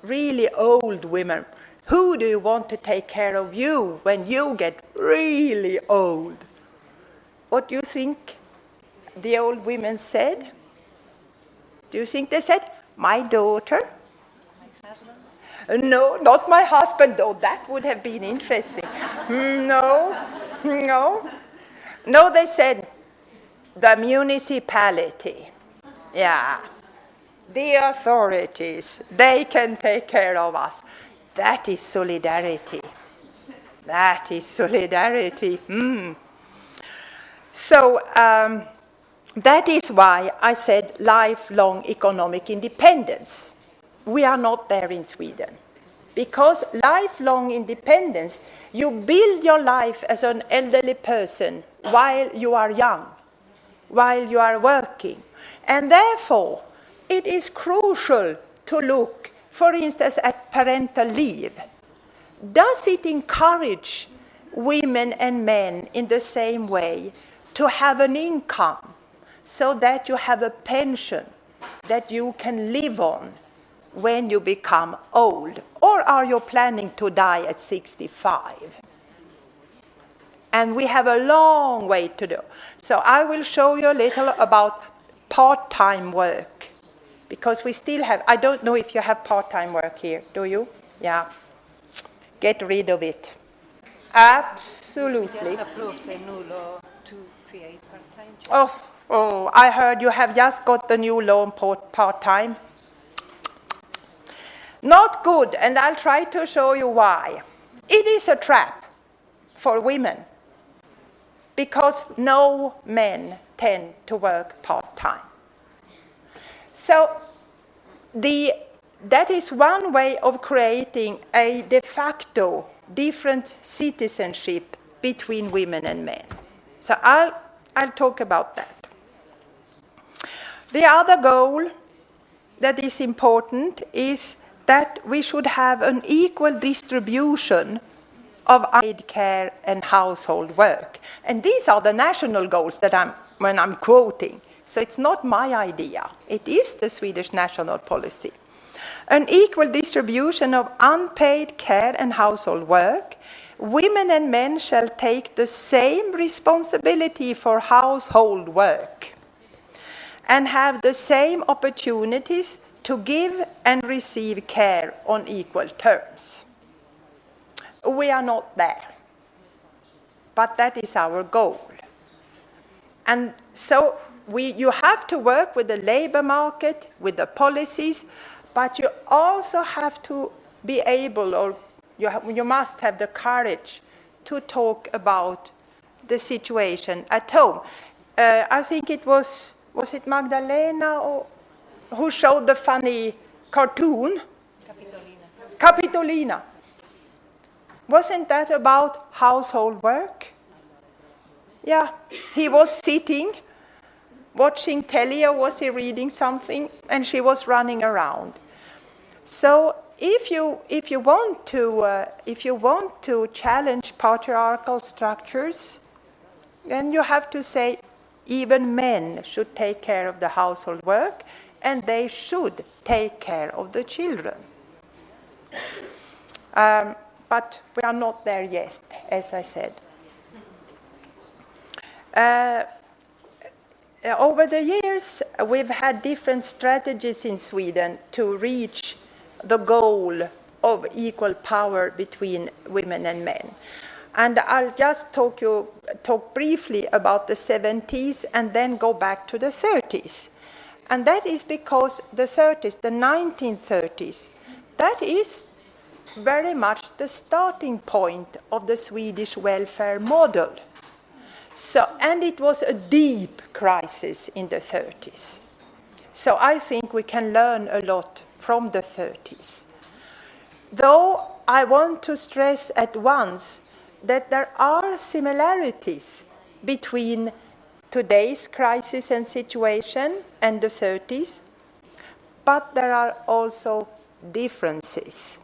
really old women. Who do you want to take care of you when you get really old? What do you think the old women said? Do you think they said, my daughter? My husband? No, not my husband, though. That would have been interesting. No, no. No, they said, the municipality. Yeah. The authorities, they can take care of us. That is solidarity. That is solidarity. So that is why I said lifelong economic independence. We are not there in Sweden. Because lifelong independence, you build your life as an elderly person while you are young, while you are working. And therefore, it is crucial to look, for instance, at parental leave. Does it encourage women and men in the same way to have an income so that you have a pension that you can live on when you become old? Or are you planning to die at 65? And we have a long way to do. So I will show you a little about part-time work. Because we still have, I don't know if you have part-time work here, do you? Yeah. Get rid of it. Absolutely. We just approved a new law to create part-time jobs. Oh, I heard you have just got the new law on part-time. Not good, and I'll try to show you why. It is a trap for women because no men tend to work part-time. So that is one way of creating a de facto different citizenship between women and men. So I'll talk about that. The other goal that is important is that we should have an equal distribution of unpaid care and household work. And these are the national goals that I'm quoting. So it's not my idea. It is the Swedish national policy. An equal distribution of unpaid care and household work. Women and men shall take the same responsibility for household work and have the same opportunities to give and receive care on equal terms. We are not there, but that is our goal. And so you have to work with the labor market, with the policies, but you also have to be able, or you must have the courage to talk about the situation at home. I think it was it Magdalena who showed the funny cartoon? Capitolina. Wasn't that about household work? Yeah, he was sitting, watching telly, or was he reading something? And she was running around. So if you want to challenge patriarchal structures, then you have to say even men should take care of the household work, and they should take care of the children. But we are not there yet, as I said. Over the years, we've had different strategies in Sweden to reach the goal of equal power between women and men. And I'll just talk briefly about the 70s and then go back to the 30s. And that is because the 30s, the 1930s, that is very much the starting point of the Swedish welfare model. So, and it was a deep crisis in the 30s. So I think we can learn a lot from the 30s. Though I want to stress at once that there are similarities between today's crisis and situation and the 30s, but there are also differences.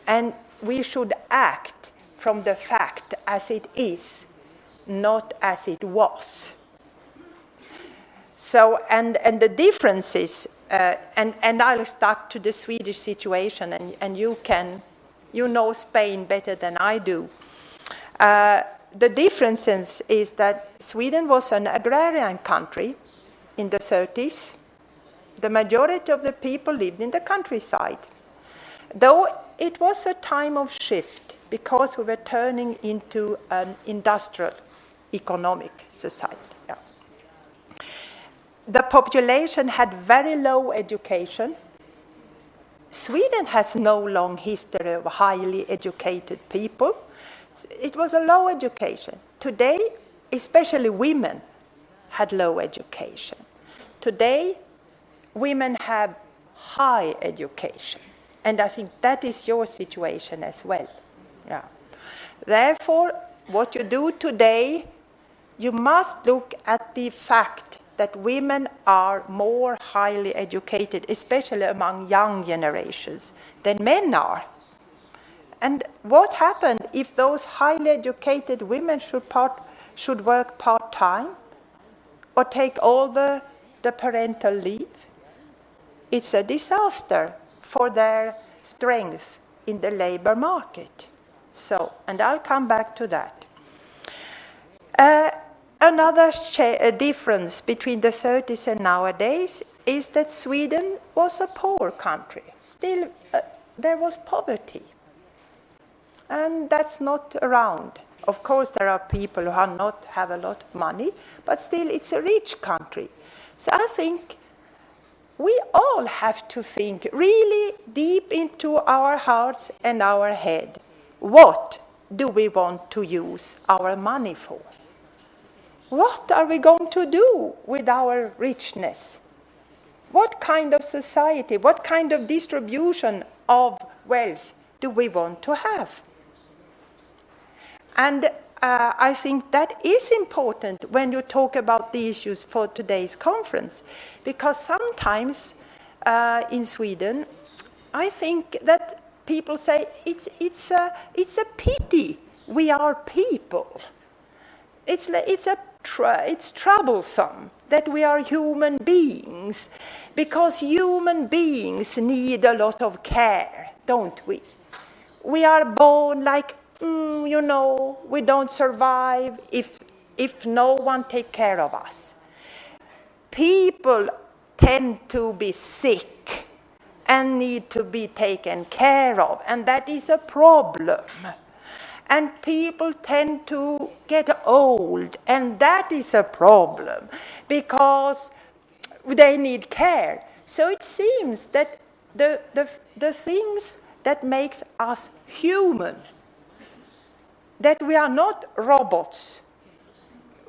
And we should act from the fact as it is, not as it was. So, and the differences and I'll stuck to the Swedish situation, and you know Spain better than I do. The difference is that Sweden was an agrarian country in the 30s. The majority of the people lived in the countryside. Though it was a time of shift because we were turning into an industrial economic society. Yeah. The population had very low education. Sweden has no long history of highly educated people. It was a low education. Today, especially women had low education. Today, women have high education. And I think that is your situation as well. Yeah. Therefore, what you do today, you must look at the fact that women are more highly educated, especially among young generations, than men are. And what happened if those highly educated women should work part-time or take all the parental leave? It's a disaster for their strength in the labor market. So, and I'll come back to that. Another difference between the 30s and nowadays is that Sweden was a poor country. Still, there was poverty. And that's not around. Of course, there are people who have a lot of money, but still it's a rich country. So I think we all have to think really deep into our hearts and our head. What do we want to use our money for? What are we going to do with our richness? What kind of society, what kind of distribution of wealth do we want to have? And I think that is important when you talk about the issues for today's conference, because sometimes in Sweden, I think that people say it's a pity we are people. It's troublesome that we are human beings, because human beings need a lot of care, don't we? We are born like, you know, we don't survive if no one takes care of us. People tend to be sick and need to be taken care of, and that is a problem. And people tend to get old, and that is a problem, because they need care. So it seems that the things that makes us human, that we are not robots,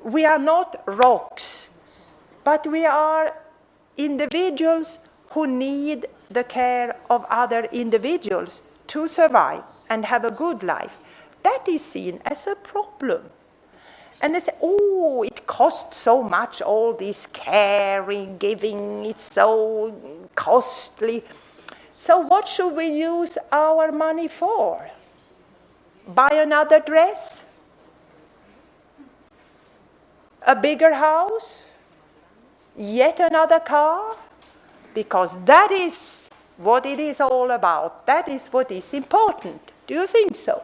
we are not rocks, but we are individuals who need the care of other individuals to survive and have a good life. That is seen as a problem. And they say, oh, it costs so much, all this caring, giving, it's so costly. So what should we use our money for? Buy another dress? A bigger house? Yet another car? Because that is what it is all about. That is what is important. Do you think so?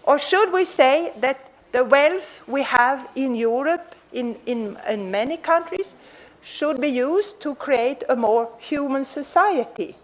Or should we say that the wealth we have in Europe, in many countries, should be used to create a more human society?